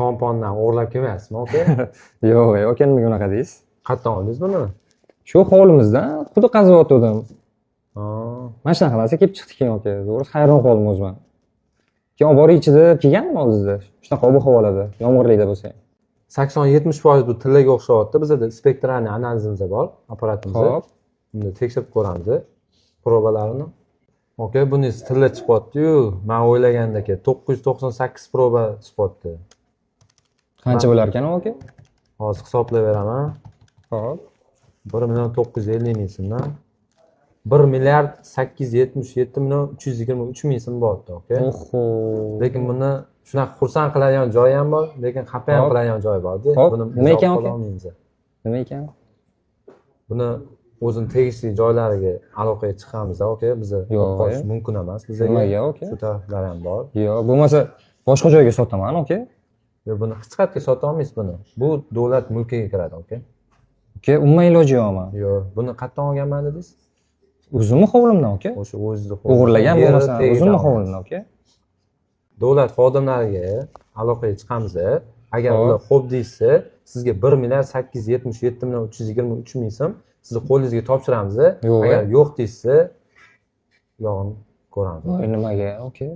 kompondan o'g'irlab kelmayapsizmi aka? Yo'q, aka nimaga unaqa deysiz? Qayerdan oldingiz buni? Shu hovlimizdan quduq qaziyotgandim. Aa, Mana shunaqa narsa kelib chiqdi keyin aka. To'g'risi hayron qoldim o'zim. Keyin olib borib ichida kelgandim oldingizda. Shunaqa ob-havolarda, yomg'irlikda bo'lsa ham. 80-70% bu tillaga o'xshayapti. Bizda spektralniy analizimiz bor, apparatimiz. Xo'p. Bunda tekshirib ko'ramiz probalarini. Aka, bunisi tilla chiqyapti-yu, men o'ylagandek 998 proba chiqyapti. Qancha bo'lar ekan u aka? Hozir hisoblayveraman. Xo'p. 1,950,000 so'mdan 1,877,323,000 so'm bo'ldi aka. Oho. Lekin buni shunaqa xursand qiladigan joyi ham bor, lekin xafa ham Hop. qiladigan joyi bor-da. Hop, Buni nima ekan izoh aka? qilolmaymiz. Nima ekan? Buni o'zini tegishli joylariga aloqaga chiqamiz aka. Biz Yo'q, qolish mumkin emas. Bizga Nimaga aka? shu taraflar ham bor. Yo'q, bo'lmasa boshqa joyga sotaman aka. Yo'q, buni hech qayerga sota olmaysiz buni. Bu davlat mulkiga kiradi aka. Aka, umuman iloji yo'qmi? Yo'q, buni qayerdan olganman dedingiz? O'zimni hovlimdan aka. O'sha o'zingizni O'g'irlagan yeri bo'lmasa, tegishli o'zimni olamiz. hovlimdan aka. Davlat xodimlariga aloqaga chiqamiz. Agar Hop. ular xo'p deysa, sizga 1,877,323,000 so'm sizni qo'lingizga topshiramiz. Yo'q. Agar yo'q deysa, yog'ini ko'ramiz. Voy nimaga aka?